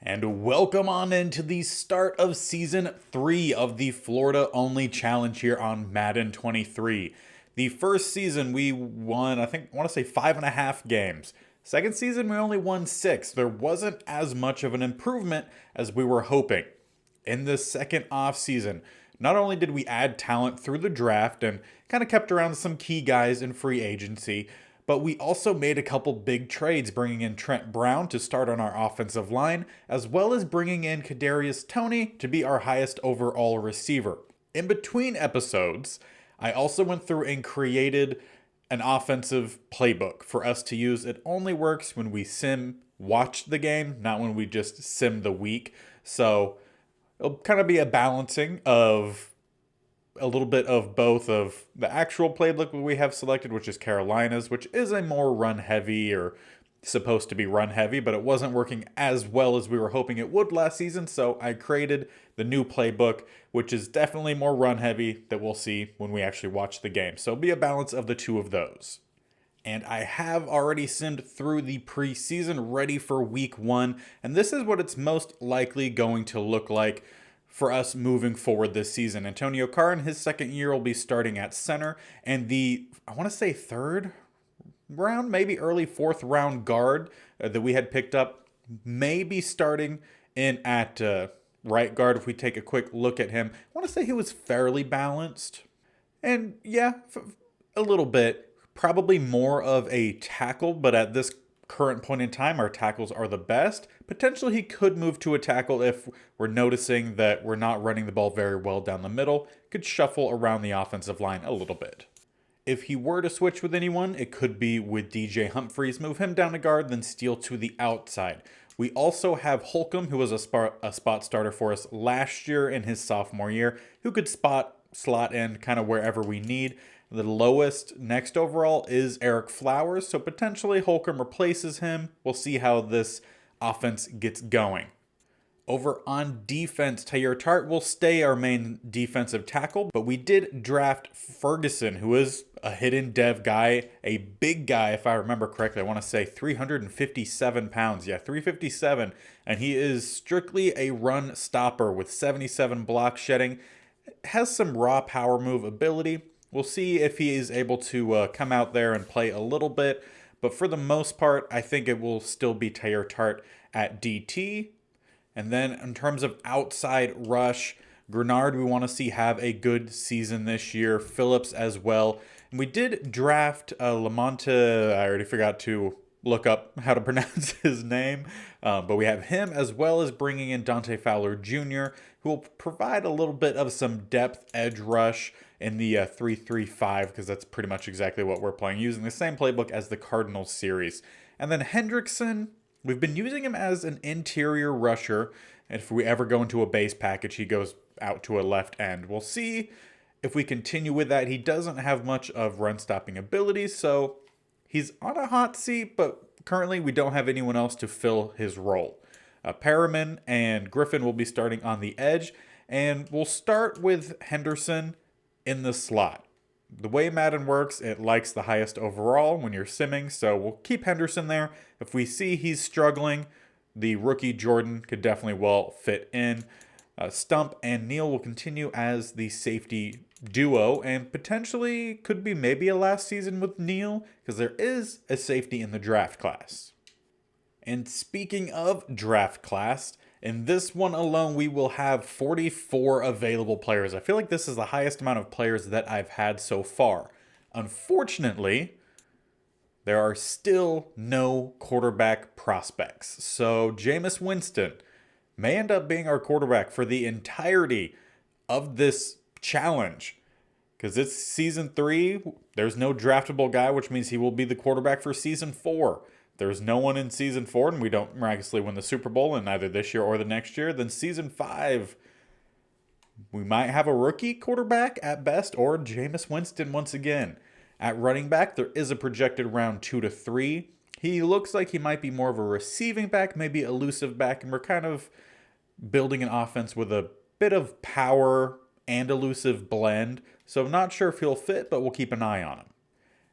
And welcome on into the start of Season 3 of the Florida-only challenge here on Madden 23. The first season we won, I want to say 5.5 games. Second season we only won 6. There wasn't as much of an improvement as we were hoping. In the second offseason, not only did we add talent through the draft and kind of kept around some key guys in free agency, but we also made a couple big trades, bringing in Trent Brown to start on our offensive line, as well as bringing in Kadarius Toney to be our highest overall receiver. In between episodes, I also went through and created an offensive playbook for us to use. It only works when we watch the game, not when we just sim the week. So it'll kind of be a balancing of a little bit of both of the actual playbook we have selected, which is Carolina's, which is a more run heavy or supposed to be run heavy, but it wasn't working as well as we were hoping it would last season. So I created the new playbook, which is definitely more run heavy, that we'll see when we actually watch the game. So it'll be a balance of the two of those. And I have already simmed through the preseason, ready for week 1. And this is what it's most likely going to look like for us moving forward this season. Antonio Carr in his second year will be starting at center. And I want to say third round, maybe early fourth round guard that we had picked up may be starting in at right guard. If we take a quick look at him, I want to say he was fairly balanced. And yeah, a little bit. Probably more of a tackle, but at this current point in time, our tackles are the best. Potentially he could move to a tackle if we're noticing that we're not running the ball very well down the middle. Could shuffle around the offensive line a little bit. If he were to switch with anyone, it could be with DJ Humphries. Move him down to guard, then steal to the outside. We also have Holcomb, who was a spot starter for us last year in his sophomore year, who could slot in kind of wherever we need. The lowest next overall is Eric Flowers, so potentially Holcomb replaces him. We'll see how this offense gets going. Over on defense, Taylor Tart will stay our main defensive tackle, but we did draft Ferguson, who is a hidden dev guy, a big guy, if I remember correctly. I want to say 357 pounds. Yeah, 357. And he is strictly a run stopper with 77 block shedding. Has some raw power move ability. We'll see if he is able to come out there and play a little bit. But for the most part, I think it will still be Taylor Tart at DT. And then in terms of outside rush, Grenard we want to see have a good season this year. Phillips as well. And we did draft Lamonte. I already forgot to look up how to pronounce his name. But we have him as well as bringing in Dante Fowler Jr., who will provide a little bit of some depth edge rush in the 3-3-5, because that's pretty much exactly what we're playing, using the same playbook as the Cardinals series. And then Hendrickson, we've been using him as an interior rusher. And if we ever go into a base package, he goes out to a left end. We'll see if we continue with that. He doesn't have much of run-stopping abilities, so he's on a hot seat, but currently we don't have anyone else to fill his role. Perriman and Griffin will be starting on the edge, and we'll start with Henderson in the slot. The way Madden works, it likes the highest overall when you're simming, so we'll keep Henderson there. If we see he's struggling, the rookie Jordan could definitely well fit in. Stump and Neal will continue as the safety duo, and potentially could be maybe a last season with Neal, because there is a safety in the draft class. And speaking of draft class, in this one alone, we will have 44 available players. I feel like this is the highest amount of players that I've had so far. Unfortunately, there are still no quarterback prospects. So Jameis Winston may end up being our quarterback for the entirety of this challenge. Because it's season 3, there's no draftable guy, which means he will be the quarterback for season 4. There's no one in season 4, and we don't miraculously win the Super Bowl in either this year or the next year. Then season 5, we might have a rookie quarterback at best, or Jameis Winston once again. At running back, there is a projected round 2 to 3. He looks like he might be more of a receiving back, maybe elusive back, and we're kind of building an offense with a bit of power and elusive blend. So I'm not sure if he'll fit, but we'll keep an eye on him.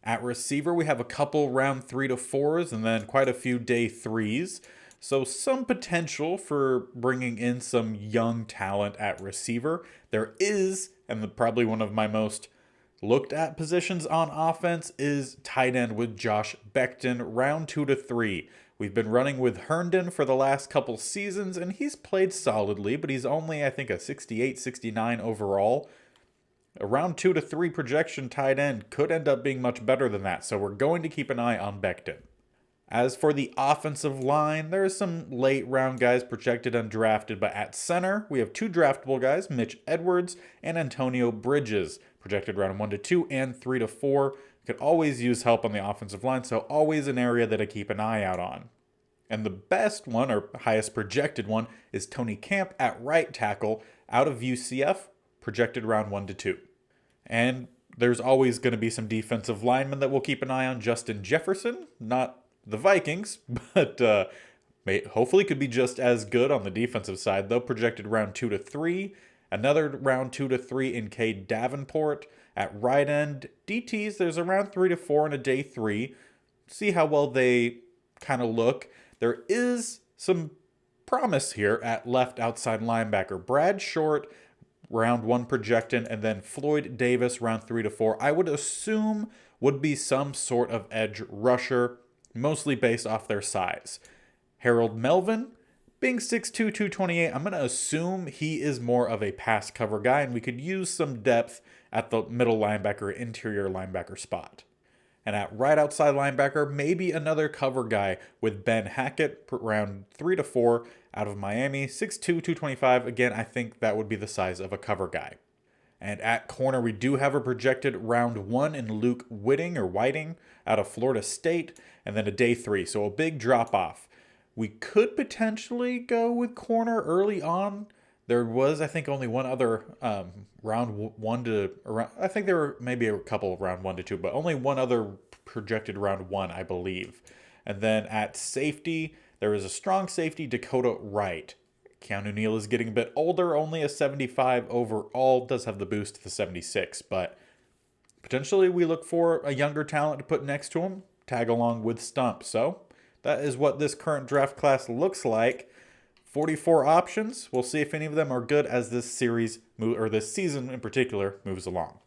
At receiver, we have a couple round 3 to 4s and then quite a few day 3s. So some potential for bringing in some young talent at receiver. There is, and probably one of my most looked at positions on offense is tight end with Josh Becton, round 2 to 3. We've been running with Herndon for the last couple seasons, and he's played solidly, but he's only, I think, a 68, 69 overall. A round 2 to 3 projection tight end could end up being much better than that, so we're going to keep an eye on Becton. As for the offensive line, there are some late round guys projected undrafted, but at center, we have 2 draftable guys, Mitch Edwards and Antonio Bridges, projected round 1 to 2 and 3 to 4. Could always use help on the offensive line, so always an area that I keep an eye out on. And the best one, or highest projected one, is Tony Camp at right tackle out of UCF, projected round 1 to 2. And there's always going to be some defensive linemen that we'll keep an eye on. Justin Jefferson, not the Vikings, but hopefully could be just as good on the defensive side, though, projected round 2 to 3. Another round 2 to 3 in Cade Davenport. At right end, DTs, there's a round 3 to 4 and a day 3. See how well they kind of look. There is some promise here at left outside linebacker. Brad Short, round 1 projected, and then Floyd Davis, round 3 to 4. I would assume would be some sort of edge rusher, mostly based off their size. Harold Melvin, being 6'2", 228, I'm going to assume he is more of a pass cover guy, and we could use some depth at the middle linebacker, interior linebacker spot. And at right outside linebacker, maybe another cover guy with Ben Hackett, round 3 to 4 out of Miami, 6'2", 225. Again, I think that would be the size of a cover guy. And at corner, we do have a projected round 1 in Luke Whiting out of Florida State, and then a day 3, so a big drop off. We could potentially go with corner early on. There was, I think, only one other round 1 to around. I think there were maybe a couple of round 1 to 2, but only one other projected round 1, I believe. And then at safety, there is a strong safety, Dakota Wright. Keanu Neal is getting a bit older, only a 75 overall, does have the boost to the 76, but potentially we look for a younger talent to put next to him, tag along with Stump. So that is what this current draft class looks like. 44 options. We'll see if any of them are good as this series, or this season in particular, moves along.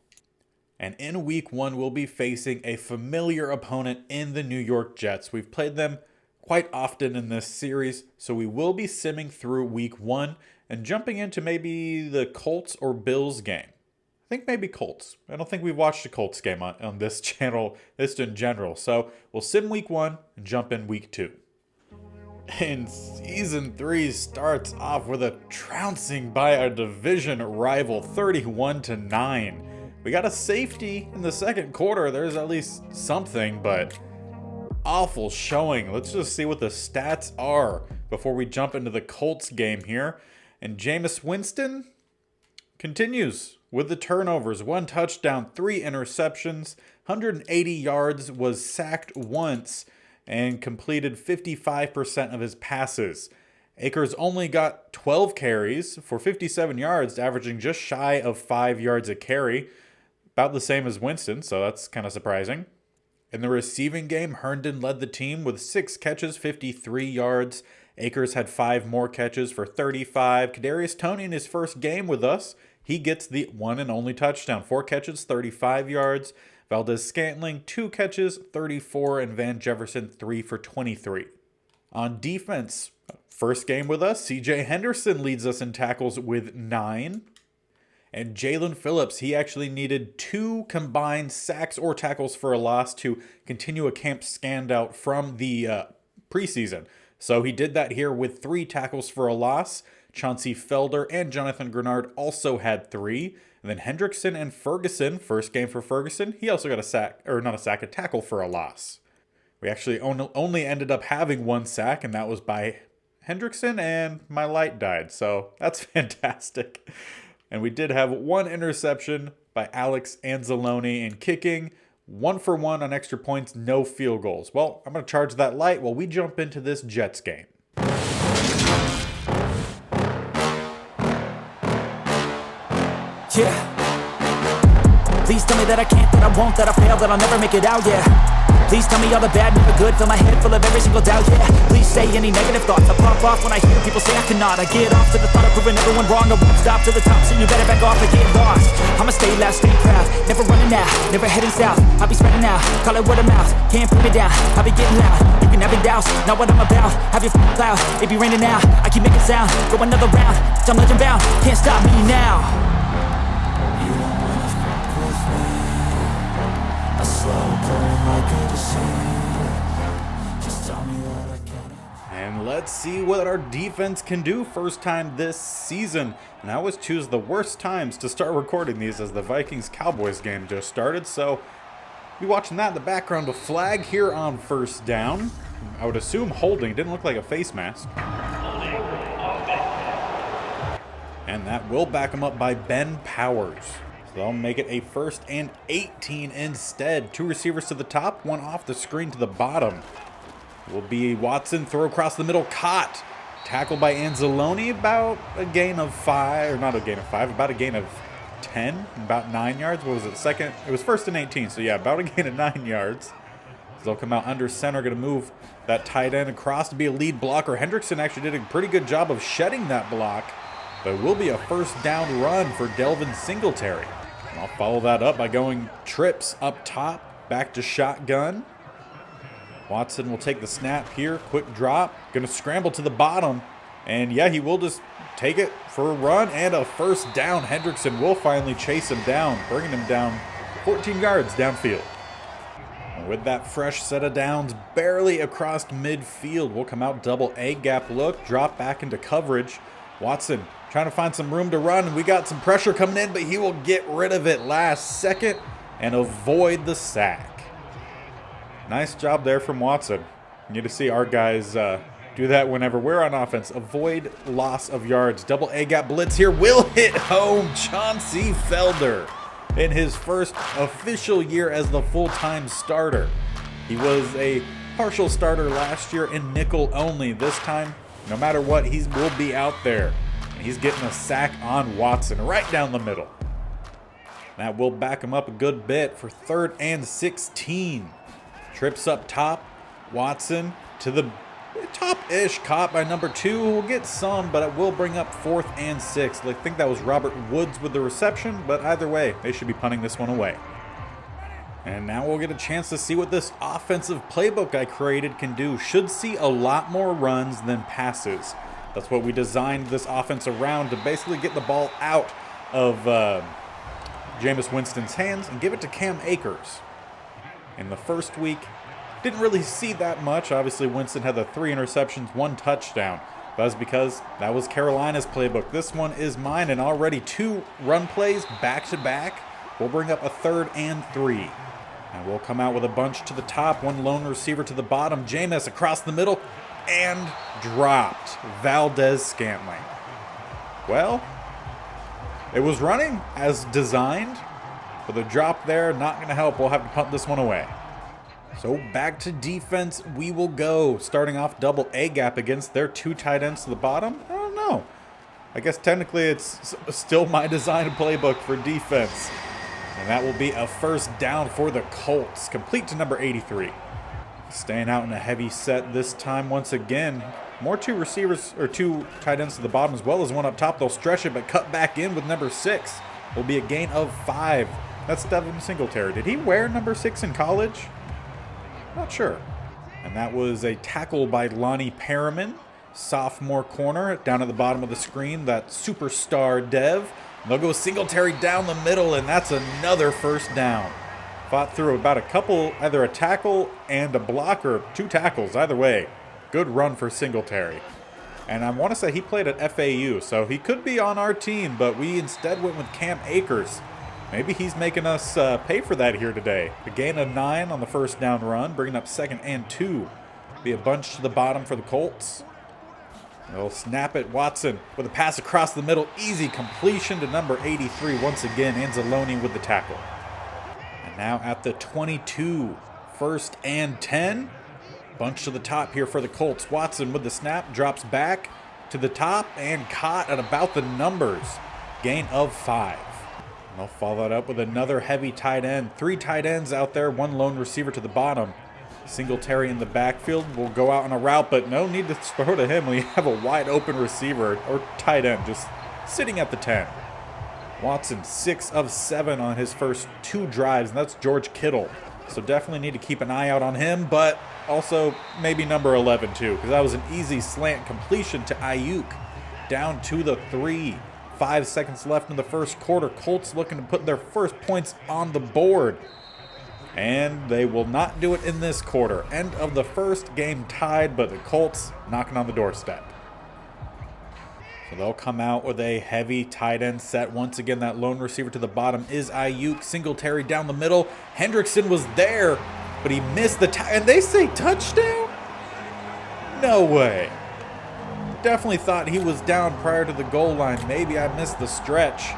And in week 1, we'll be facing a familiar opponent in the New York Jets. We've played them quite often in this series, so we will be simming through week 1 and jumping into maybe the Colts or Bills game. I think maybe Colts. I don't think we've watched a Colts game on this channel, this in general. So we'll sim week 1 and jump in week 2. And Season 3 starts off with a trouncing by a division rival, 31-9. We got a safety in the second quarter. There's at least something, but awful showing. Let's just see what the stats are before we jump into the Colts game here. And Jameis Winston continues with the turnovers. 1 touchdown, 3 interceptions, 180 yards, was sacked once, and completed 55% of his passes. Akers only got 12 carries for 57 yards, averaging just shy of 5 yards a carry. About the same as Winston, so that's kind of surprising. In the receiving game, Herndon led the team with 6 catches, 53 yards. Akers had 5 more catches for 35. Kadarius Toney in his first game with us, he gets the one and only touchdown. 4 catches, 35 yards. Valdez-Scantling, 2 catches, 34, and Van Jefferson, 3 for 23. On defense, first game with us, CJ Henderson leads us in tackles with 9. And Jalen Phillips, he actually needed 2 combined sacks or tackles for a loss to continue a camp standout from the preseason. So he did that here with 3 tackles for a loss. Chauncey Felder and Jonathan Grenard also had 3. And then Hendrickson and Ferguson, first game for Ferguson, he also got a tackle for a loss. We actually only ended up having 1 sack, and that was by Hendrickson, and my light died. So that's fantastic. And we did have 1 interception by Alex Anzalone in kicking. 1 for 1 on extra points, no field goals. Well, I'm going to charge that light while we jump into this Jets game. Yeah. Please tell me that I can't, that I won't, that I fail, that I'll never make it out, yeah. Please tell me all the bad, never good. Fill my head full of every single doubt, yeah. Please say any negative thoughts. I pop off when I hear people say I cannot. I get off to the thought of proving everyone wrong. I won't stop to the top, so you better back off and get lost. I'ma stay loud, stay proud, never running out, never heading south. I'll be spreading out, call it word of mouth. Can't put me down, I'll be getting loud. You can have it douse, not what I'm about. Have your cloud, it be raining now. I keep making sound, go another round. I'm legend bound, can't stop me now. You don't wanna fuck with me. I slow burn like a disease. Just tell me what I can. And let's see what our defense can do first time this season. And I always choose the worst times to start recording these as the Vikings-Cowboys game just started. So be watching that in the background. A flag here on first down. I would assume holding. Didn't look like a face mask. And that will back him up by Ben Powers. So they'll make it a 1st and 18 instead. 2 receivers to the top, 1 off the screen to the bottom. Will be Watson, throw across the middle, caught. Tackled by Anzalone, about a gain of 5, or not a gain of 5, about a gain of 10, about 9 yards. What was it, second? It was 1st and 18, so yeah, about a gain of 9 yards. So they'll come out under center, going to move that tight end across to be a lead blocker. Hendrickson actually did a pretty good job of shedding that block. But it will be a 1st down run for Delvin Singletary. And I'll follow that up by going trips up top, back to shotgun. Watson will take the snap here, quick drop, going to scramble to the bottom. And yeah, he will just take it for a run and a 1st down. Hendrickson will finally chase him down, bringing him down 14 yards downfield. And with that fresh set of downs, barely across midfield, we'll come out double A gap look, drop back into coverage. Watson trying to find some room to run. We got some pressure coming in, but he will get rid of it last second and avoid the sack. Nice job there from Watson. You get to see our guys do that whenever we're on offense. Avoid loss of yards. Double A gap blitz here will hit home. Chauncey Felder in his first official year as the full-time starter. He was a partial starter last year in nickel only. This time, no matter what, he will be out there. And he's getting a sack on Watson right down the middle. That will back him up a good bit for 3rd and 16. Trips up top. Watson to the top-ish, caught by number 2. We'll get some, but it will bring up 4th and 6. I think that was Robert Woods with the reception, but either way, they should be punting this one away. And now we'll get a chance to see what this offensive playbook I created can do. Should see a lot more runs than passes. That's what we designed this offense around, to basically get the ball out of Jameis Winston's hands and give it to Cam Akers. In the first week, didn't really see that much. Obviously, Winston had the 3 interceptions, 1 touchdown. That's because that was Carolina's playbook. This one is mine, and already 2 run plays back-to-back. We'll bring up a 3rd and 3. And we'll come out with a bunch to the top, 1 lone receiver to the bottom. Jameis across the middle and dropped. Valdez-Scantling. Well, it was running as designed, but the drop there not going to help. We'll have to punt this one away. So back to defense we will go. Starting off double A gap against their 2 tight ends to the bottom. I don't know. I guess technically it's still my design playbook for defense. And that will be a 1st down for the Colts, complete to number 83. Staying out in a heavy set this time once again. More 2 receivers, or 2 tight ends to the bottom as well as 1 up top. They'll stretch it, but cut back in with number 6. Will be a gain of 5. That's Devin Singletary. Did he wear number 6 in college? Not sure. And that was a tackle by Lonnie Perriman. Sophomore corner down at the bottom of the screen. That superstar Dev. They'll go Singletary down the middle, and that's another 1st down. Fought through about a couple, either a tackle and a block, or 2 tackles. Either way, good run for Singletary. And I want to say he played at FAU, so he could be on our team, but we instead went with Cam Akers. Maybe he's making us pay for that here today. A gain of 9 on the 1st down run, bringing up 2nd and 2. Be a bunch to the bottom for the Colts. They'll snap it. Watson with a pass across the middle. Easy completion to number 83. Once again, Anzalone with the tackle. And now at the 22. 1st and 10. Bunch to the top here for the Colts. Watson with the snap. Drops back to the top and caught at about the numbers. Gain of 5. And they'll follow that up with another heavy tight end. 3 tight ends out there. 1 lone receiver to the bottom. Singletary in the backfield will go out on a route, but no need to throw to him. We have a wide open receiver or tight end just sitting at the 10. Watson 6 of 7 on his first 2 drives, and that's George Kittle. So definitely need to keep an eye out on him, but also maybe number 11 too, because that was an easy slant completion to Ayuk. Down to the 3. 5 seconds left in the first quarter. Colts looking to put their first points on the board. And they will not do it in this quarter. End of the first, game tied, but the Colts knocking on the doorstep. So they'll come out with a heavy tight end set. Once again, that lone receiver to the bottom is Ayuk. Singletary down the middle. Hendrickson was there, but he missed the and they say touchdown? No way. Definitely thought he was down prior to the goal line. Maybe I missed the stretch.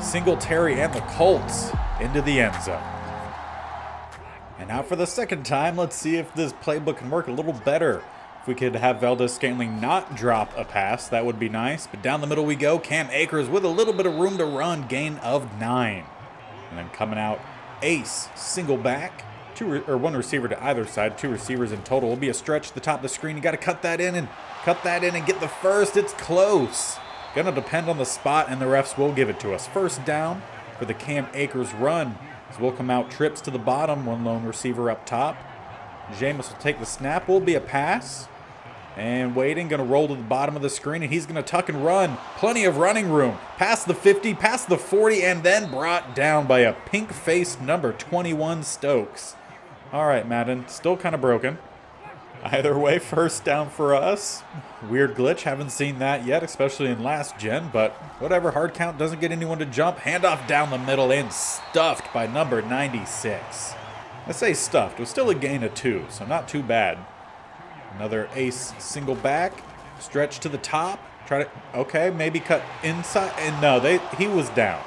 Singletary and the Colts into the end zone. And now for the second time, let's see if this playbook can work a little better. If we could have Valdez-Scantling not drop a pass, that would be nice. But down the middle we go. Cam Akers with a little bit of room to run. Gain of 9. And then coming out, Ace, single back. One receiver to either side. 2 receivers in total. Will be a stretch at the top of the screen. You got to cut that in and get the first. It's close. Gonna depend on the spot, and the refs will give it to us. First down for the Cam Akers run. So we'll come out, trips to the bottom. 1 lone receiver up top. Jameis will take the snap. Will be a pass. And waiting, going to roll to the bottom of the screen, and he's going to tuck and run. Plenty of running room. Past the 50, past the 40, and then brought down by a pink-faced number 21 Stokes. All right, Madden, still kind of broken. Either way, first down for us. Weird glitch, haven't seen that yet, especially in last gen, but whatever, hard count doesn't get anyone to jump. Handoff down the middle and stuffed by number 96. I say stuffed, it was still a gain of 2, so not too bad. Another Ace single back, stretch to the top, try to, okay, maybe cut inside, and no, he was down.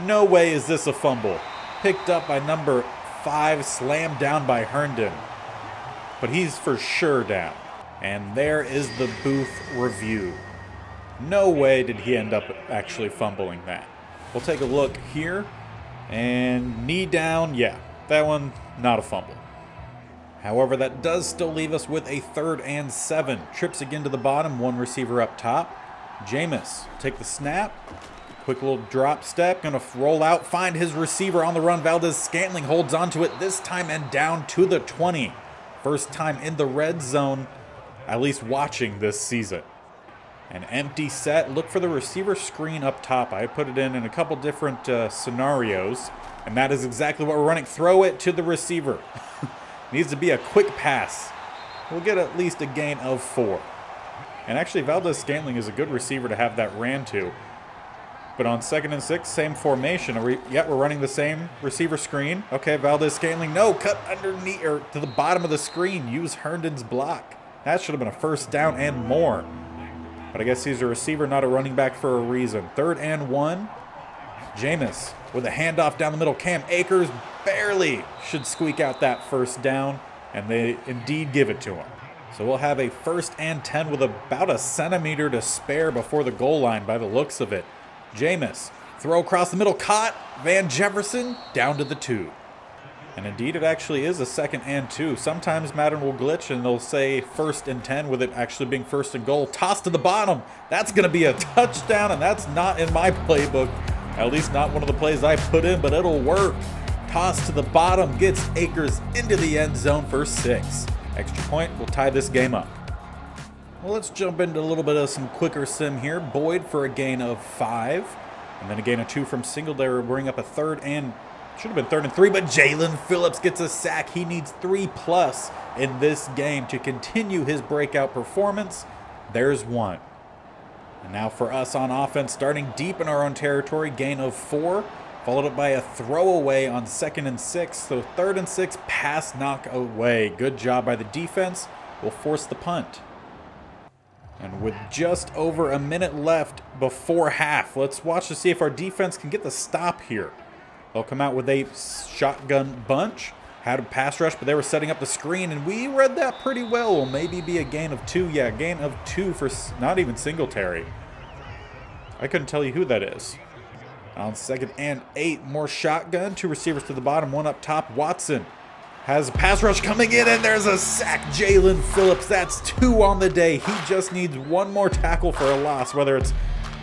No way is this a fumble. Picked up by number 5, slammed down by Herndon. But he's for sure down. And there is the booth review. No way did he end up actually fumbling that. We'll take a look here, and knee down, yeah, that one, not a fumble. However, that does still leave us with a 3rd and 7. Trips again to the bottom, 1 receiver up top. Jameis, take the snap. Quick little drop step, gonna roll out, find his receiver on the run. Valdez-Scantling holds on to it this time and down to the 20. First time in the red zone, at least watching this season. An empty set, look for the receiver screen up top. I put it in a couple different scenarios, and that is exactly what we're running. Throw it to the receiver. Needs to be a quick pass. We'll get at least a gain of 4. And actually, Valdez-Scantling is a good receiver to have that ran to. But on 2nd and 6, same formation. We're running the same receiver screen. Okay, Valdez-Scantling, no, cut underneath or to the bottom of the screen. Use Herndon's block. That should have been a first down and more. But I guess he's a receiver, not a running back for a reason. 3rd and 1. Jameis with a handoff down the middle. Cam Akers barely should squeak out that first down, and they indeed give it to him. So we'll have a 1st and 10 with about a centimeter to spare before the goal line by the looks of it. Jameis, throw across the middle, caught. Van Jefferson down to the 2. And indeed, it actually is a 2nd and 2. Sometimes Madden will glitch and they'll say 1st and 10 with it actually being 1st and goal. Toss to the bottom. That's going to be a touchdown, and that's not in my playbook. At least not one of the plays I put in, but it'll work. Toss to the bottom, gets Akers into the end zone for 6. Extra point will tie this game up. Well, let's jump into a little bit of some quicker sim here. Boyd for a gain of 5. And then a gain of 2 from Singletary will bring up a 3rd and, should have been 3rd and 3, but Jalen Phillips gets a sack. He needs 3+ in this game to continue his breakout performance. There's 1. And now for us on offense, starting deep in our own territory, gain of 4, followed up by a throwaway on 2nd and 6. So 3rd and 6, pass knock away. Good job by the defense. We'll force the punt. And with just over a minute left before half, let's watch to see if our defense can get the stop here. They'll come out with a shotgun bunch. Had a pass rush, but they were setting up the screen, and we read that pretty well. Will maybe be a gain of 2. Yeah, gain of 2 for not even Singletary. I couldn't tell you who that is. On 2nd and 8, more shotgun. 2 receivers to the bottom, 1 up top. Watson Has a pass rush coming in, and there's a sack. Jalen Phillips, that's 2 on the day. He just needs one more tackle for a loss, whether it's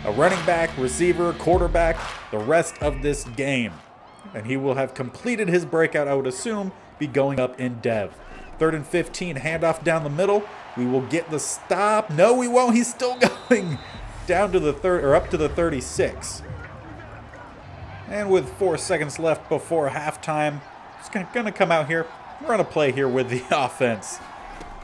a running back, receiver, quarterback, the rest of this game. And he will have completed his breakout, I would assume, be going up in dev. 3rd and 15, handoff down the middle. We will get the stop. No, we won't. He's still going down to the up to the 36. And with 4 seconds left before halftime, just gonna come out here. We're gonna play here with the offense.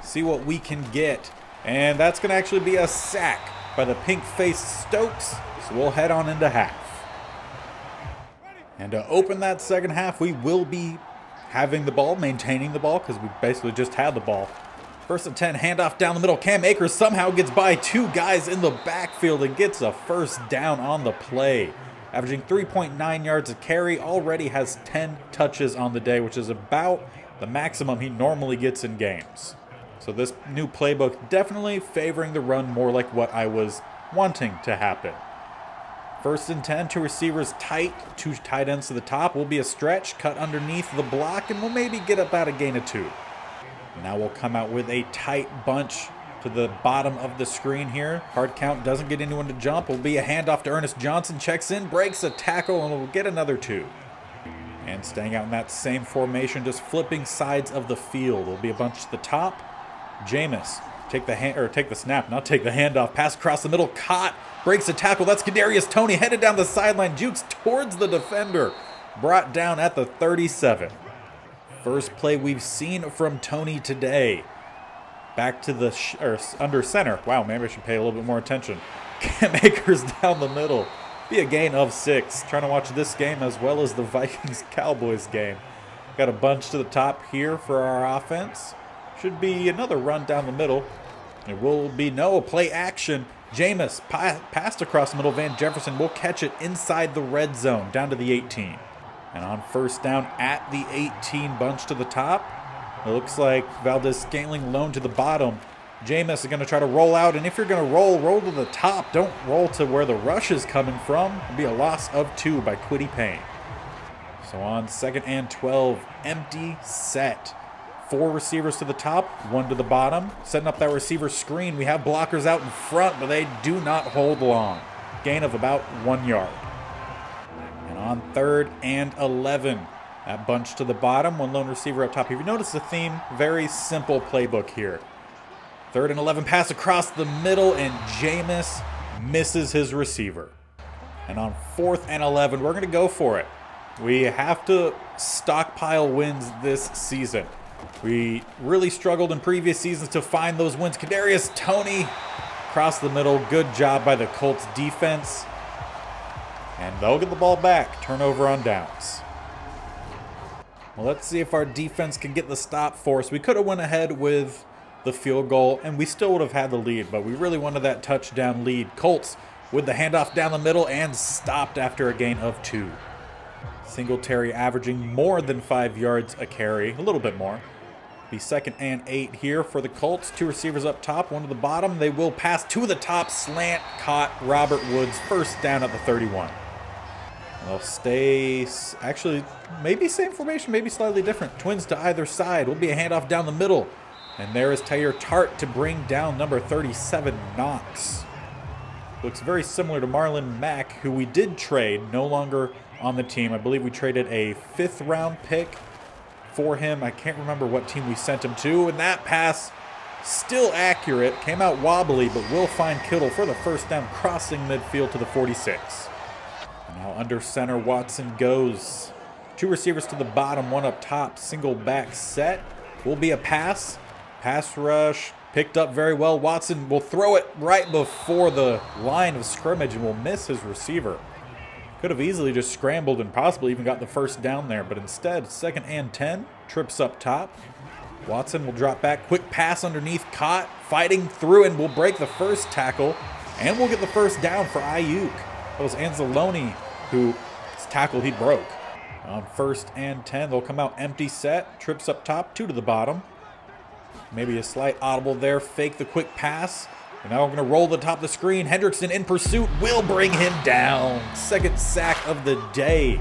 See what we can get. And that's gonna actually be a sack by the pink-faced Stokes. So we'll head on into half. And to open that second half, we will be having the ball, maintaining the ball, because we basically just had the ball. 1st and 10, handoff down the middle. Cam Akers somehow gets by 2 guys in the backfield and gets a first down on the play. Averaging 3.9 yards a carry, already has 10 touches on the day, which is about the maximum he normally gets in games. So this new playbook definitely favoring the run more like what I was wanting to happen. 1st and 10, 2 receivers tight, 2 tight ends to the top. Will be a stretch, cut underneath the block, and we'll maybe get about a gain of 2. Now we'll come out with a tight bunch to the bottom of the screen here. Hard count, doesn't get anyone to jump. Will be a handoff to Ernest Johnson. Checks in, breaks a tackle, and we'll get another 2. And staying out in that same formation, just flipping sides of the field. Will be a bunch to the top. Jameis, take the handoff. Pass across the middle, caught, breaks a tackle. That's Kadarius Toney headed down the sideline, jukes towards the defender. Brought down at the 37. First play we've seen from Toney today. Back to the under center. Wow, maybe I should pay a little bit more attention. Cam Akers down the middle. Be a gain of 6. Trying to watch this game as well as the Vikings-Cowboys game. Got a bunch to the top here for our offense. Should be another run down the middle. It will be play action. Jameis passed across the middle. Van Jefferson will catch it inside the red zone down to the 18. And on 1st down at the 18, bunch to the top. It looks like Valdez-Scantling low to the bottom. Jameis is going to try to roll out, and if you're going to roll to the top. Don't roll to where the rush is coming from. It'll be a loss of 2 by Kwity Paye. So on 2nd and 12, empty set. 4 receivers to the top, 1 to the bottom. Setting up that receiver screen. We have blockers out in front, but they do not hold long. Gain of about 1 yard. And on 3rd and 11. That bunch to the bottom, 1 lone receiver up top. If you notice the theme, very simple playbook here. 3rd and 11, pass across the middle, and Jameis misses his receiver. And on 4th and 11, we're going to go for it. We have to stockpile wins this season. We really struggled in previous seasons to find those wins. Kadarius Toney across the middle. Good job by the Colts defense. And they'll get the ball back. Turnover on downs. Well, let's see if our defense can get the stop for us. We could have went ahead with the field goal, and we still would have had the lead, but we really wanted that touchdown lead. Colts with the handoff down the middle and stopped after a gain of 2. Singletary averaging more than 5 yards a carry, a little bit more. Be 2nd and 8 here for the Colts. 2 receivers up top, 1 to the bottom. They will pass to the top, slant, caught Robert Woods, 1st down at the 31. They'll stay, actually, maybe same formation, maybe slightly different. Twins to either side. Will be a handoff down the middle. And there is Tyre Tart to bring down number 37, Knox. Looks very similar to Marlon Mack, who we did trade, no longer on the team. I believe we traded a 5th round pick for him. I can't remember what team we sent him to. And that pass, still accurate, came out wobbly, but will find Kittle for the 1st down, crossing midfield to the 46. Now under center, Watson goes. 2 receivers to the bottom, 1 up top. Single back set. Will be a pass. Pass rush. Picked up very well. Watson will throw it right before the line of scrimmage and will miss his receiver. Could have easily just scrambled and possibly even got the 1st down there, but instead, 2nd and 10. Trips up top. Watson will drop back. Quick pass underneath. Caught. Fighting through and will break the 1st tackle. And we'll get the 1st down for Ayuk. That was Anzalone who tackled he broke. On 1st and 10, they'll come out empty set. Trips up top, 2 to the bottom. Maybe a slight audible there. Fake the quick pass. And now we're going to roll the top of the screen. Hendrickson in pursuit will bring him down. 2nd sack of the day.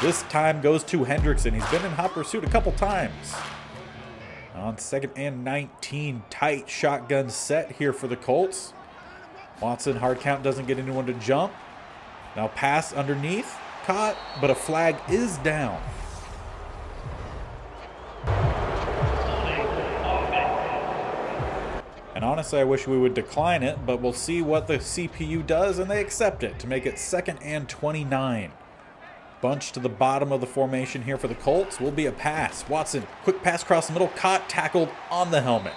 This time goes to Hendrickson. He's been in hot pursuit a couple times. On 2nd and 19, tight shotgun set here for the Colts. Watson, hard count, doesn't get anyone to jump. Now pass underneath, caught, but a flag is down. And honestly, I wish we would decline it, but we'll see what the CPU does, and they accept it to make it 2nd and 29. Bunch to the bottom of the formation here for the Colts will be a pass. Watson, quick pass across the middle, caught, tackled on the helmet.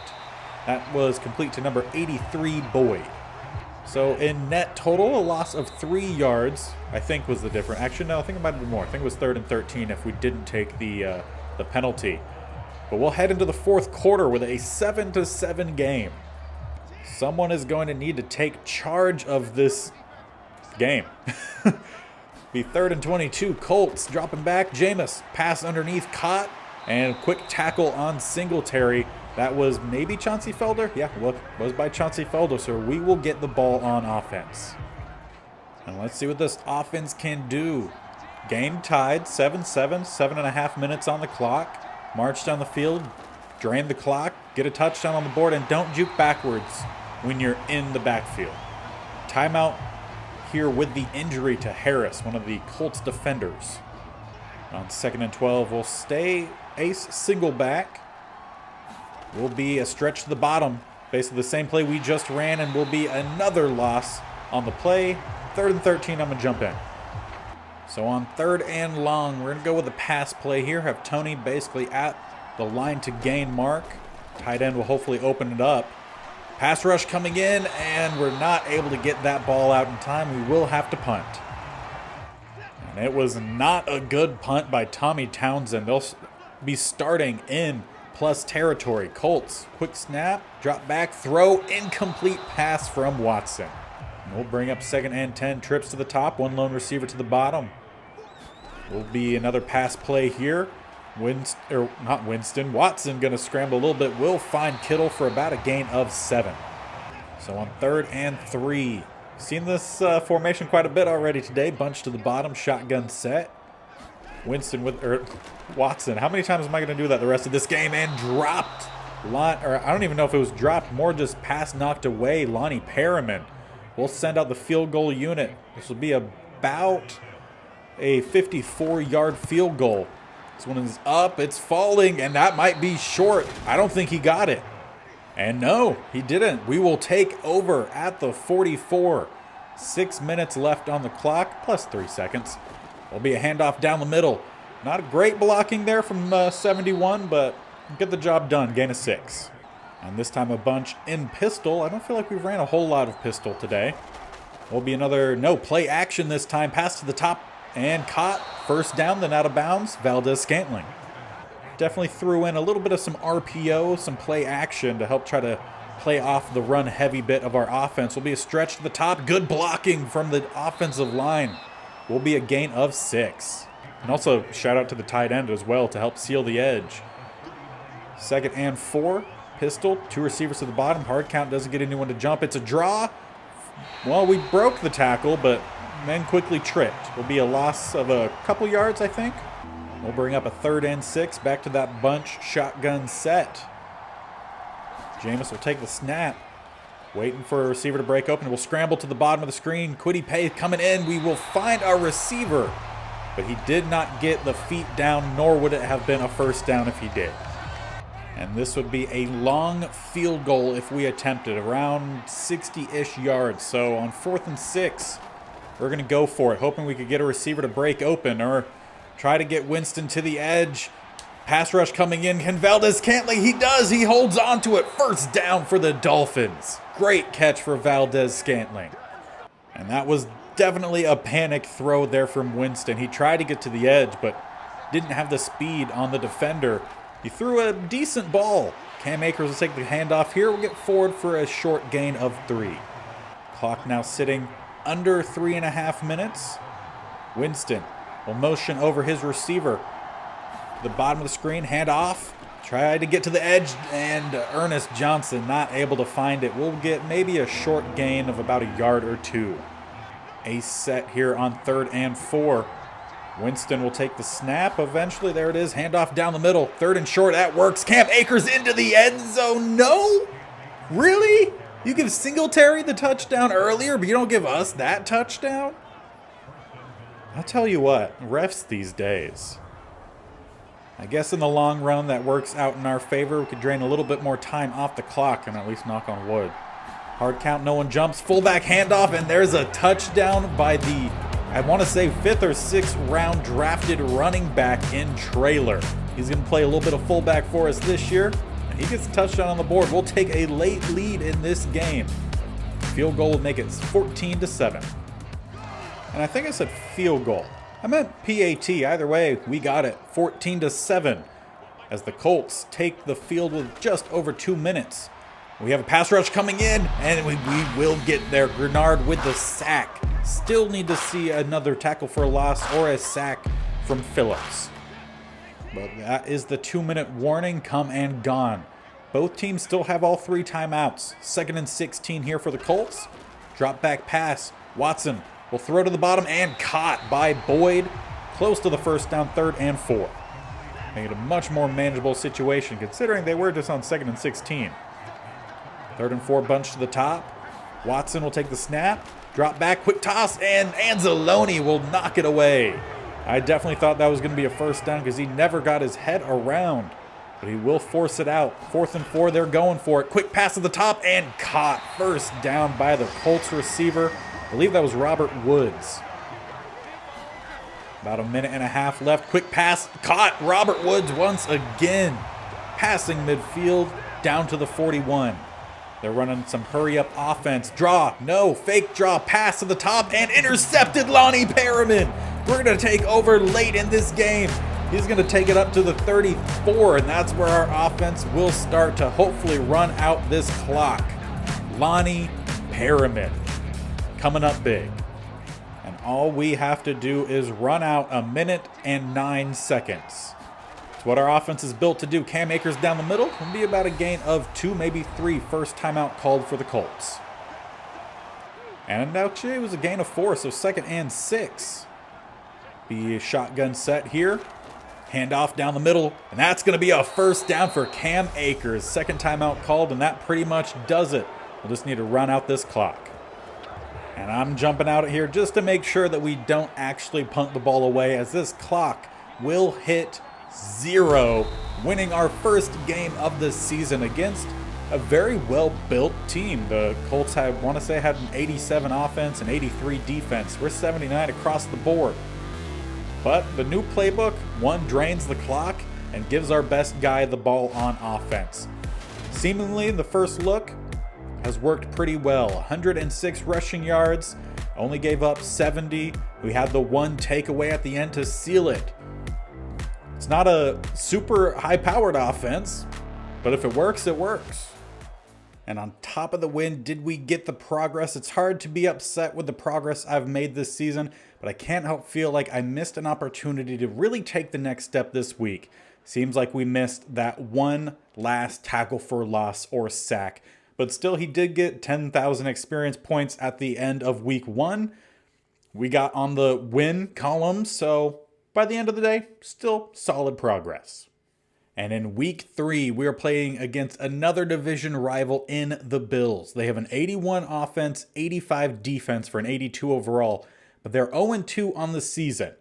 That was complete to number 83, Boyd. So in net total, a loss of 3 yards, I think was the difference. Actually, no, I think it might have been more. I think it was 3rd and 13 if we didn't take the penalty. But we'll head into the 4th quarter with a 7-7 game. Someone is going to need to take charge of this game. Be 3rd and 22. Colts dropping back. Jameis pass underneath, caught, and quick tackle on Singletary. That was maybe Chauncey Felder. Yeah, look, was by Chauncey Felder. So we will get the ball on offense. And let's see what this offense can do. Game tied, 7-7, 7.5 minutes on the clock. March down the field, drain the clock, get a touchdown on the board, and don't juke backwards when you're in the backfield. Timeout here with the injury to Harris, one of the Colts defenders. On 2nd and 12, we'll stay ace single back. Will be a stretch to the bottom. Basically the same play we just ran, and will be another loss on the play. 3rd and 13, I'm going to jump in. So on 3rd and long, we're going to go with a pass play here. Have Tony basically at the line to gain mark. Tight end will hopefully open it up. Pass rush coming in, and we're not able to get that ball out in time. We will have to punt. And it was not a good punt by Tommy Townsend. They'll be starting in plus territory. Colts, quick snap, drop back, throw, incomplete pass from Watson. And we'll bring up 2nd and 10, trips to the top, one lone receiver to the bottom. Will be another pass play here. Watson going to scramble a little bit. Will find Kittle for about a gain of 7. So on 3rd and 3. Seen this formation quite a bit already today. Bunch to the bottom, shotgun set. Watson. How many times am I going to do that the rest of this game? And dropped. I don't even know if it was dropped. More just pass knocked away. Lonnie Perriman will send out the field goal unit. This will be about a 54-yard field goal. This one is up, it's falling, and that might be short. I don't think he got it. And no, he didn't. We will take over at the 44. 6 minutes left on the clock, plus 3 seconds. There'll be a handoff down the middle. Not a great blocking there from 71, but get the job done, gain of 6. And this time a bunch in pistol. I don't feel like we ran a whole lot of pistol today. Will be another play action this time. Pass to the top and caught. 1st down, then out of bounds. Valdez-Scantling. Definitely threw in a little bit of some RPO, some play action to help try to play off the run-heavy bit of our offense. Will be a stretch to the top. Good blocking from the offensive line. Will be a gain of 6. And also shout out to the tight end as well to help seal the edge. 2nd and 4. Pistol. 2 receivers to the bottom. Hard count doesn't get anyone to jump. It's a draw. Well, we broke the tackle, but then quickly tripped. Will be a loss of a couple yards, I think. We'll bring up a 3rd and 6. Back to that bunch shotgun set. Jameis will take the snap. Waiting for a receiver to break open. We'll scramble to the bottom of the screen. Kwity Paye coming in. We will find our receiver. But he did not get the feet down, nor would it have been a 1st down if he did. And this would be a long field goal if we attempted, around 60-ish yards. So on 4th and 6, we're going to go for it, hoping we could get a receiver to break open or try to get Winston to the edge. Pass rush coming in. Can Valdez-Scantling? He does. He holds on to it. 1st down for the Dolphins. Great catch for Valdez-Scantling. And that was definitely a panic throw there from Winston. He tried to get to the edge, but didn't have the speed on the defender. He threw a decent ball. Cam Akers will take the handoff here. We'll get forward for a short gain of 3. Clock now sitting under 3.5 minutes. Winston will motion over his receiver. The bottom of the screen, hand off. Try to get to the edge, and Ernest Johnson not able to find it. We'll get maybe a short gain of about a yard or 2. A set here on 3rd and 4. Winston will take the snap. Eventually, there it is. Handoff down the middle. 3rd and short. That works. Cam Akers into the end zone. No? Really? You give Singletary the touchdown earlier, but you don't give us that touchdown? I'll tell you what, refs these days. I guess in the long run, that works out in our favor. We could drain a little bit more time off the clock and at least knock on wood. Hard count, no one jumps. Fullback handoff, and there's a touchdown by the, I want to say, 5th or 6th round drafted running back in Trailer. He's going to play a little bit of fullback for us this year, and he gets a touchdown on the board. We'll take a late lead in this game. Field goal will make it 14-7. And I think I said field goal. I meant PAT. Either way, we got it. 14-7 as the Colts take the field with just over 2 minutes. We have a pass rush coming in, and we will get there. Grenard with the sack. Still need to see another tackle for a loss or a sack from Phillips. But that is the 2-minute warning come and gone. Both teams still have all 3 timeouts. 2nd and 16 here for the Colts. Drop back pass. Watson will throw to the bottom and caught by Boyd. Close to the first down, 3rd and 4. Making it a much more manageable situation considering they were just on 2nd and 16. 3rd and 4 bunch to the top. Watson will take the snap. Drop back, quick toss, and Anzalone will knock it away. I definitely thought that was going to be a first down because he never got his head around. But he will force it out. 4th and 4, they're going for it. Quick pass to the top and caught. First down by the Colts receiver. I believe that was Robert Woods. About a minute and a half left. Quick pass. Caught. Robert Woods once again. Passing midfield down to the 41. They're running some hurry-up offense. Draw. No. Fake draw. Pass to the top and intercepted Lonnie Perriman. We're going to take over late in this game. He's going to take it up to the 34, and that's where our offense will start to hopefully run out this clock. Lonnie Perriman coming up big. And all we have to do is run out a minute and 9 seconds. It's what our offense is built to do. Cam Akers down the middle will be about a gain of 2, maybe 3. First timeout called for the Colts. And actually it was a gain of 4, so 2nd and 6. Be a shotgun set here. Handoff down the middle, and that's going to be a first down for Cam Akers. 2nd timeout called, and that pretty much does it. We'll just need to run out this clock. And I'm jumping out here just to make sure that we don't actually punt the ball away, as this clock will hit 0, winning our first game of the season against a very well-built team. The Colts, I want to say, had an 87 offense and 83 defense. We're 79 across the board. But the new playbook, one, drains the clock and gives our best guy the ball on offense. Seemingly, the first look has worked pretty well. 106 rushing yards, only gave up 70. We had the one takeaway at the end to seal it. It's not a super high-powered offense, but if it works, it works. And on top of the win, did we get the progress? It's hard to be upset with the progress I've made this season, but I can't help feel like I missed an opportunity to really take the next step this week. Seems like we missed that one last tackle for loss or sack. But still, he did get 10,000 experience points at the end of week 1. We got on the win column, so by the end of the day, still solid progress. And in week 3, we are playing against another division rival in the Bills. They have an 81 offense, 85 defense for an 82 overall, but they're 0-2 on the season.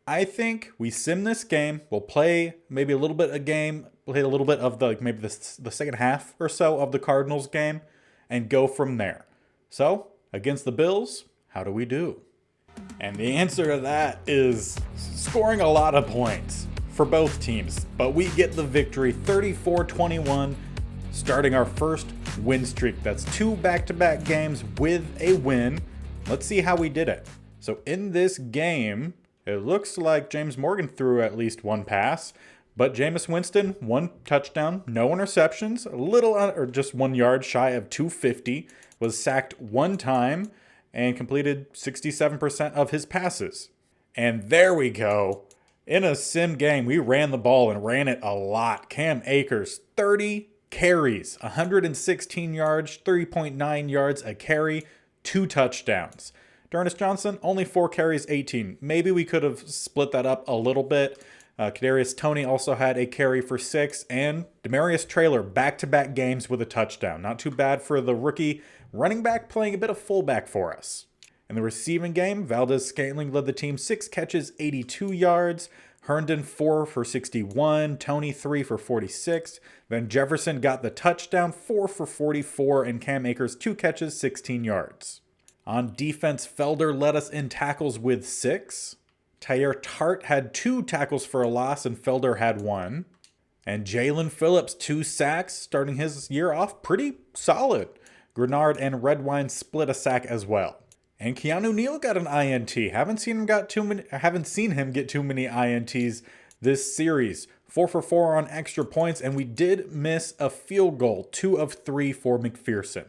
I think we sim this game. We'll play maybe a little bit a game, play a little bit of the second half or so of the Cardinals game, and go from there. So, against the Bills, how do we do? And the answer to that is scoring a lot of points for both teams. But we get the victory, 34-21, starting our first win streak. That's 2 back-to-back games with a win. Let's see how we did it. So in this game, it looks like James Morgan threw at least one pass, but Jameis Winston, 1 touchdown, no interceptions, a little or just 1 yard shy of 250, was sacked 1 time, and completed 67% of his passes. And there we go. In a sim game, we ran the ball and ran it a lot. Cam Akers, 30 carries, 116 yards, 3.9 yards a carry, 2 touchdowns. D'Ernest Johnson, only 4 carries, 18. Maybe we could have split that up a little bit. Kadarius Toney also had a carry for 6, and Demarius Traylor back-to-back games with a touchdown. Not too bad for the rookie running back playing a bit of fullback for us. In the receiving game, Valdez-Scantling led the team 6 catches, 82 yards. Herndon 4 for 61, Toney 3 for 46. Then Jefferson got the touchdown, 4 for 44, and Cam Akers 2 catches, 16 yards. On defense, Felder led us in tackles with 6. Tyre Tart had 2 tackles for a loss, and Felder had 1. And Jalen Phillips, 2 sacks, starting his year off pretty solid. Grenard and Redwine split a sack as well. And Keanu Neal got an INT. Haven't seen him get too many INTs this series. 4 for 4 on extra points, and we did miss a field goal, 2 of 3 for McPherson.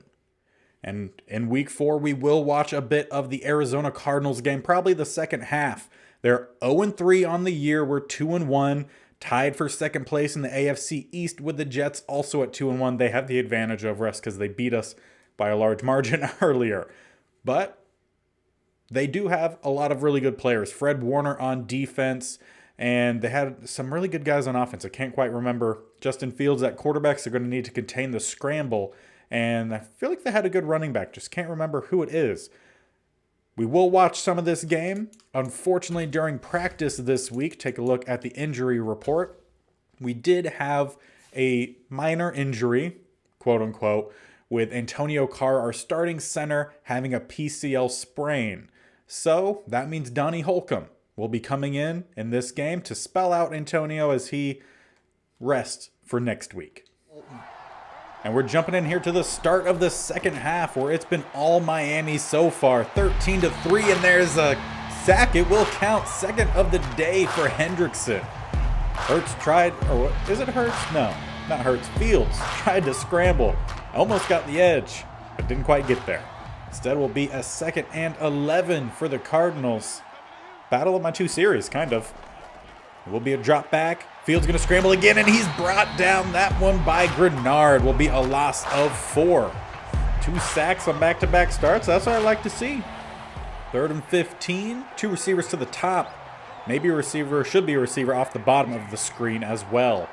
And in week 4, we will watch a bit of the Arizona Cardinals game, probably the second half. They're 0-3 on the year. We're 2-1, tied for second place in the AFC East with the Jets also at 2-1. They have the advantage over us because they beat us by a large margin earlier. But they do have a lot of really good players. Fred Warner on defense, and they had some really good guys on offense. I can't quite remember. Justin Fields at quarterbacks. They're going to need to contain the scramble. And I feel like they had a good running back. Just can't remember who it is. We will watch some of this game. Unfortunately, during practice this week, take a look at the injury report. We did have a minor injury, quote unquote, with Antonio Carr, our starting center, having a PCL sprain. So that means Donnie Holcomb will be coming in this game to spell out Antonio as he rests for next week. And we're jumping in here to the start of the second half where it's been all Miami so far. 13-3, and there's a sack. It will count. Second of the day for Hendrickson. Hurts tried, or what, is it Hurts? No, not Hurts. Fields tried to scramble. Almost got the edge, but didn't quite get there. Instead will be a 2nd and 11 for the Cardinals. Battle of my 2 series, kind of. It will be a drop back. Fields going to scramble again, and he's brought down. That one by Grenard will be a loss of 4. 2 sacks on back-to-back starts. That's what I like to see. 3rd and 15. 2 receivers to the top. Maybe a receiver, should be a receiver off the bottom of the screen as well.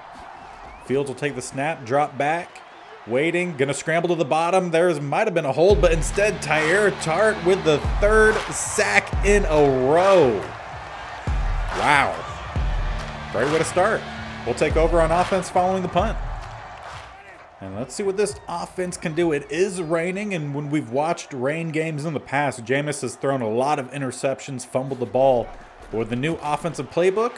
Fields will take the snap, drop back. Waiting, going to scramble to the bottom. There might have been a hold, but instead Tyre Tart with the 3rd sack in a row. Wow. Great way to start. We'll take over on offense following the punt. And let's see what this offense can do. It is raining, and when we've watched rain games in the past, Jameis has thrown a lot of interceptions, fumbled the ball. But with the new offensive playbook,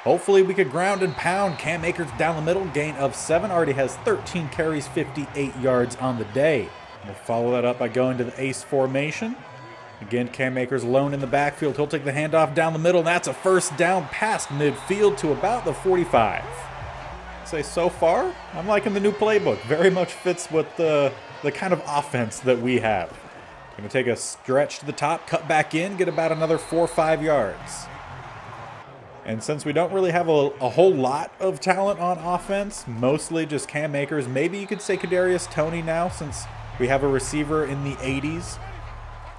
hopefully we could ground and pound. Cam Akers down the middle, gain of 7. Already has 13 carries, 58 yards on the day. We'll follow that up by going to the ace formation. Again, Cam Akers alone in the backfield. He'll take the handoff down the middle, and that's a first down past midfield to about the 45. Say so far, I'm liking the new playbook. Very much fits with the kind of offense that we have. Going to take a stretch to the top, cut back in, get about another 4 or 5 yards. And since we don't really have a whole lot of talent on offense, mostly just Cam Akers, maybe you could say Kadarius Toney now since we have a receiver in the 80s.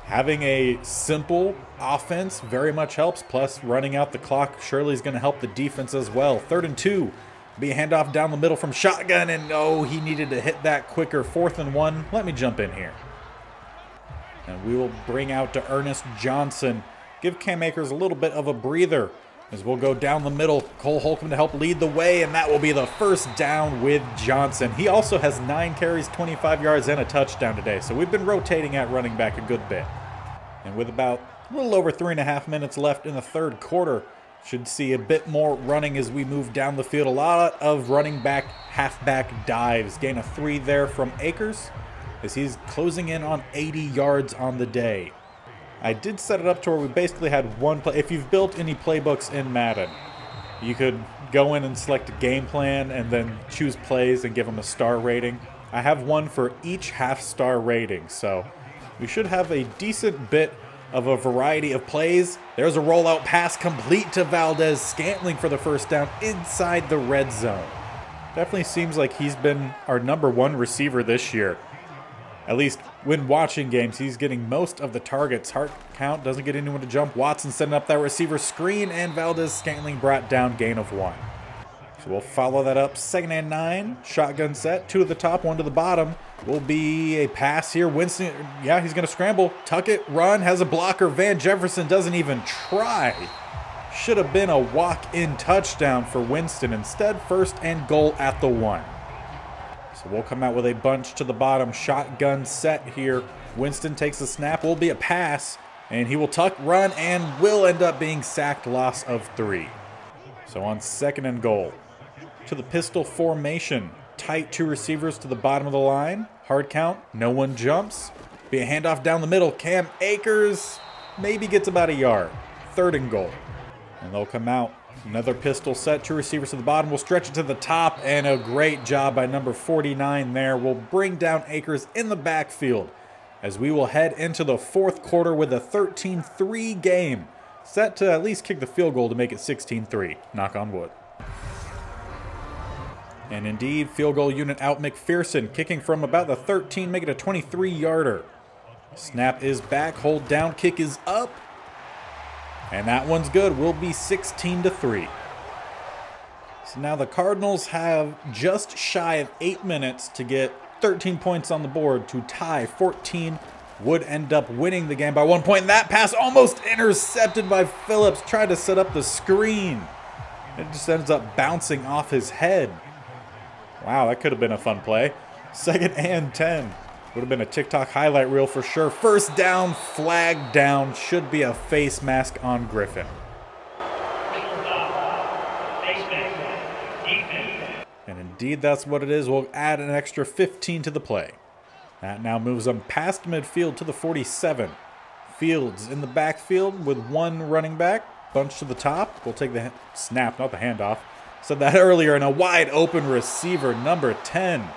Having a simple offense very much helps, plus running out the clock surely is going to help the defense as well. 3rd and 2. Be a handoff down the middle from shotgun, and he needed to hit that quicker. 4th and 1. Let me jump in here. And we will bring out to Ernest Johnson. Give Cam Akers a little bit of a breather as we'll go down the middle. Cole Holcomb to help lead the way, and that will be the first down with Johnson. He also has 9 carries, 25 yards, and a touchdown today. So we've been rotating at running back a good bit. And with about a little over 3.5 minutes left in the 3rd quarter, should see a bit more running as we move down the field. A lot of running back, halfback dives. Gain of 3 there from Akers as he's closing in on 80 yards on the day. I did set it up to where we basically had one play. If you've built any playbooks in Madden, you could go in and select a game plan and then choose plays and give them a star rating. I have one for each half-star rating, so we should have a decent bit of a variety of plays. There's a rollout pass complete to Valdez-Scantling for the first down inside the red zone. Definitely seems like he's been our #1 receiver this year. At least when watching games, he's getting most of the targets. Heart count doesn't get anyone to jump. Watson setting up that receiver screen, and Valdez-Scantling brought down, gain of 1. So we'll follow that up. 2nd and 9. Shotgun set. 2 to the top, 1 to the bottom. Will be a pass here. Winston, yeah, he's going to scramble. Tuck it, run, has a blocker. Van Jefferson doesn't even try. Should have been a walk-in touchdown for Winston. Instead, 1st and goal at the 1. So we'll come out with a bunch to the bottom. Shotgun set here. Winston takes the snap. Will be a pass. And he will tuck, run, and will end up being sacked. Loss of 3. So on 2nd and goal. To the pistol formation. Tight 2 receivers to the bottom of the line. Hard count. No one jumps. Be a handoff down the middle. Cam Akers maybe gets about a yard. 3rd and goal. And they'll come out. Another pistol set. 2 receivers to the bottom. We'll stretch it to the top. And a great job by number 49 there. We'll bring down Akers in the backfield as we will head into the 4th quarter with a 13-3 game. Set to at least kick the field goal to make it 16-3. Knock on wood. And indeed, field goal unit out McPherson, kicking from about the 13, make it a 23-yarder. Snap is back, hold down, kick is up. And that one's good. We'll be 16-3. So now the Cardinals have just shy of 8 minutes to get 13 points on the board to tie 14. Would end up winning the game by 1 point. And that pass almost intercepted by Phillips. Tried to set up the screen. It just ends up bouncing off his head. Wow, that could have been a fun play. 2nd and 10. Would have been a TikTok highlight reel for sure. 1st down, flag down. Should be a face mask on Griffin. And indeed, that's what it is. We'll add an extra 15 to the play. That now moves them past midfield to the 47. Fields in the backfield with 1 running back. Bunch to the top. We'll take the snap, not the handoff. Said that earlier, and a wide open receiver, number 10.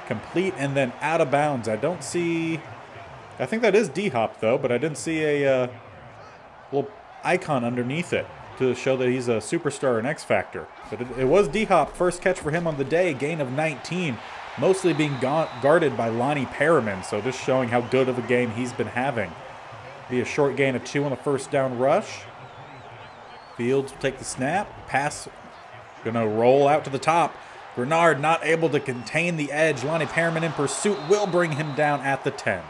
Complete and then out of bounds. I don't see... I think that is D-Hop, though, but I didn't see a little icon underneath it to show that he's a superstar and X-Factor. But it was D-Hop. First catch for him on the day. Gain of 19. Mostly being guarded by Lonnie Perriman, so just showing how good of a game he's been having. Be a short gain of 2 on the 1st down rush. Fields will take the snap. Pass going to roll out to the top. Grenard not able to contain the edge. Lonnie Perriman in pursuit will bring him down at the 10.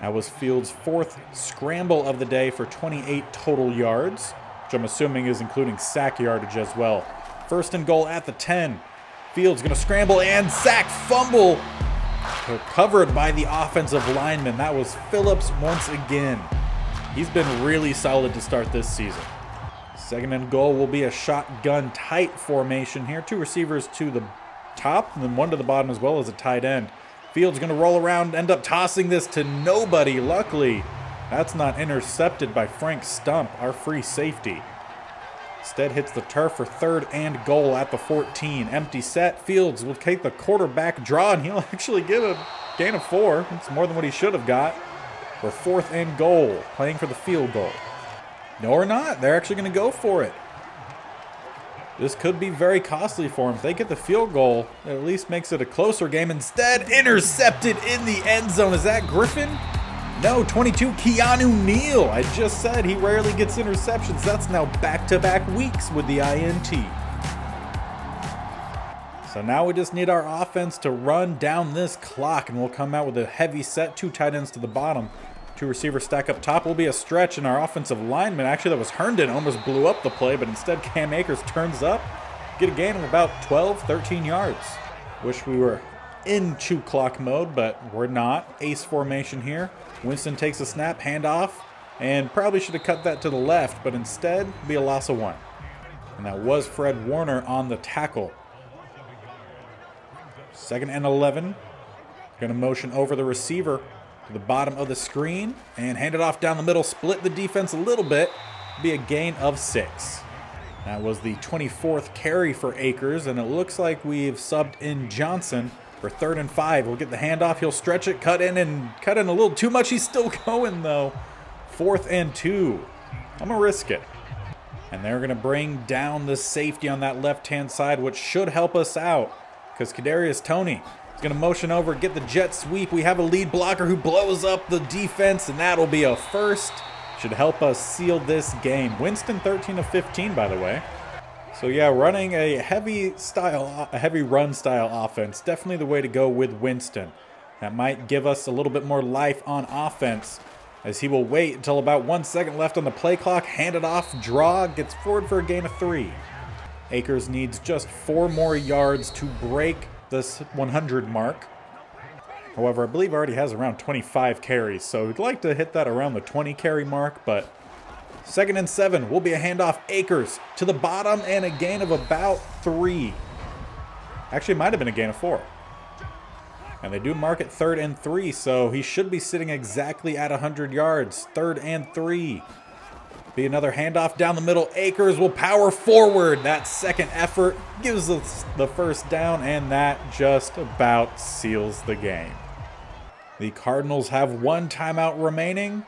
That was Fields' 4th scramble of the day for 28 total yards, which I'm assuming is including sack yardage as well. 1st and goal at the 10. Fields going to scramble and sack, fumble. Covered by the offensive lineman. That was Phillips once again. He's been really solid to start this season. 2nd and goal will be a shotgun tight formation here. 2 receivers to the top and then 1 to the bottom as well as a tight end. Fields going to roll around, end up tossing this to nobody. Luckily, that's not intercepted by Frank Stump, our free safety. Instead hits the turf for 3rd and goal at the 14. Empty set. Fields will take the quarterback draw, and he'll actually get a gain of 4. It's more than what he should have got. For 4th and goal, playing for the field goal. No or not, they're actually going to go for it. This could be very costly for them. If they get the field goal, it at least makes it a closer game. Instead, intercepted in the end zone. Is that Griffin? No, 22, Keanu Neal. I just said he rarely gets interceptions. That's now back-to-back weeks with the INT. So now we just need our offense to run down this clock, and we'll come out with a heavy set. 2 tight ends to the bottom. 2 receivers stack up top. Will be a stretch, and our offensive lineman, actually that was Herndon, almost blew up the play, but instead Cam Akers turns up. Get a gain of about 12, 13 yards. Wish we were in 2 clock mode, but we're not. Ace formation here. Winston takes a snap, handoff, and probably should have cut that to the left, but instead be a loss of 1. And that was Fred Warner on the tackle. 2nd and 11. Going to motion over the receiver to the bottom of the screen and hand it off down the middle, split the defense a little bit, be a gain of 6. That was the 24th carry for Akers, and it looks like we've subbed in Johnson for 3rd and 5. We'll get the handoff, he'll stretch it, cut in a little too much. He's still going though. 4th and 2. I'm gonna risk it. And they're gonna bring down the safety on that left-hand side, which should help us out, because Kadarius Toney He's going to motion over, get the jet sweep. We have a lead blocker who blows up the defense, and that'll be a first. Should help us seal this game. Winston 13 of 15, by the way. So yeah, running a heavy run style offense, definitely the way to go with Winston. That might give us a little bit more life on offense, as he will wait until about 1 second left on the play clock, hand it off, draw, gets forward for a gain of 3. Akers needs just 4 more yards to break this 100 mark. However, I believe already has around 25 carries, so we'd like to hit that around the 20 carry mark, but 2nd and 7 will be a handoff. Akers to the bottom and a gain of about 3. Actually, it might have been a gain of 4. And they do mark it 3rd and 3, so he should be sitting exactly at 100 yards. 3rd and 3. Be another handoff down the middle. Akers will power forward. That second effort gives us the first down, and that just about seals the game. The Cardinals have 1 timeout remaining.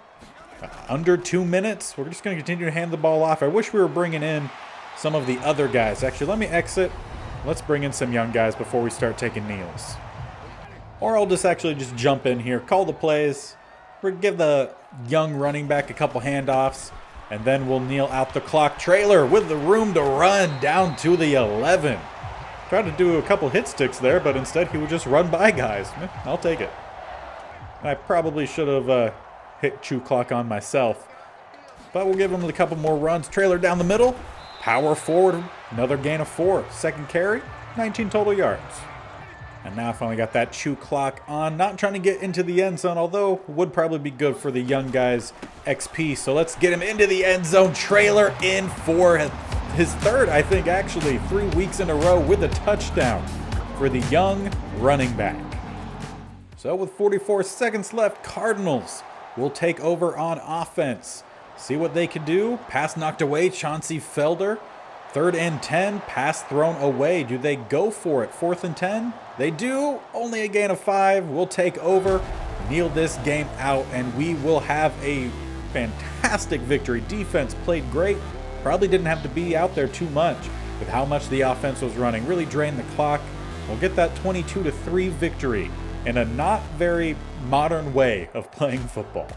Under 2 minutes. We're just going to continue to hand the ball off. I wish we were bringing in some of the other guys. Actually, let me exit. Let's bring in some young guys before we start taking kneels. Or I'll just jump in here, call the plays. We'll give the young running back a couple handoffs, and then we'll kneel out the clock. Trailer with the room to run down to the 11. Tried to do a couple hit sticks there, but instead he would just run by guys. I'll take it. I probably should have hit chew clock on myself, but we'll give him a couple more runs. Trailer down the middle, power forward, another gain of 4. 2nd carry, 19 total yards. And now I finally got that chew clock on. Not trying to get into the end zone, although would probably be good for the young guys' XP. So let's get him into the end zone. Trailer in for his 3rd, I think, actually, 3 weeks in a row with a touchdown for the young running back. So with 44 seconds left, Cardinals will take over on offense. See what they can do. Pass knocked away, Chauncey Felder. 3rd and 10, pass thrown away. Do they go for it? 4th and 10? They do. Only a gain of 5. We'll take over, kneel this game out, and we will have a fantastic victory. Defense played great. Probably didn't have to be out there too much with how much the offense was running. Really drained the clock. We'll get that 22-3 victory in a not very modern way of playing football.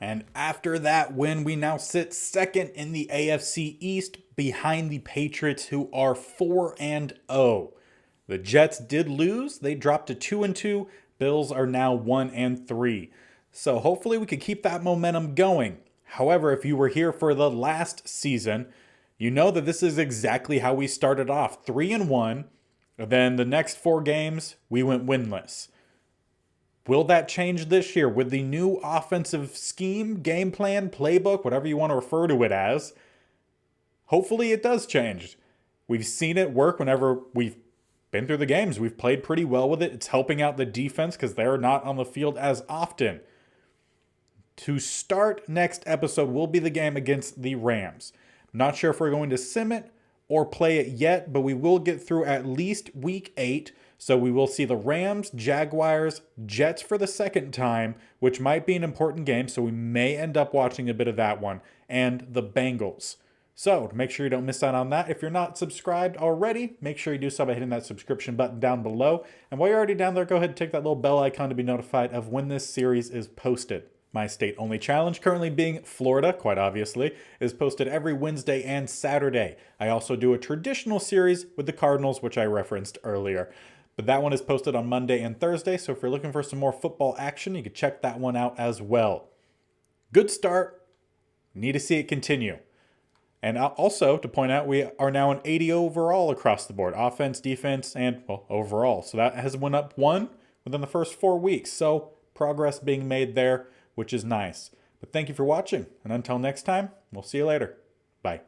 And after that win, we now sit 2nd in the AFC East behind the Patriots, who are 4-0. The Jets did lose. They dropped to 2-2. Bills are now 1-3. So hopefully we could keep that momentum going. However, if you were here for the last season, you know that this is exactly how we started off. 3-1. Then the next 4 games, we went winless. Will that change this year with the new offensive scheme, game plan, playbook, whatever you want to refer to it as? Hopefully it does change. We've seen it work whenever we've been through the games. We've played pretty well with it. It's helping out the defense because they're not on the field as often. To start next episode will be the game against the Rams. I'm not sure if we're going to sim it or play it yet, but we will get through at least week 8. So we will see the Rams, Jaguars, Jets for the 2nd time, which might be an important game, so we may end up watching a bit of that one, and the Bengals. So make sure you don't miss out on that. If you're not subscribed already, make sure you do so by hitting that subscription button down below. And while you're already down there, go ahead and take that little bell icon to be notified of when this series is posted. My state-only challenge, currently being Florida, quite obviously, is posted every Wednesday and Saturday. I also do a traditional series with the Cardinals, which I referenced earlier. But that one is posted on Monday and Thursday, so if you're looking for some more football action, you can check that one out as well. Good start. Need to see it continue. And also, to point out, we are now an 80 overall across the board. Offense, defense, and, well, overall. So that has went up 1 within the first 4 weeks. So progress being made there, which is nice. But thank you for watching, and until next time, we'll see you later. Bye.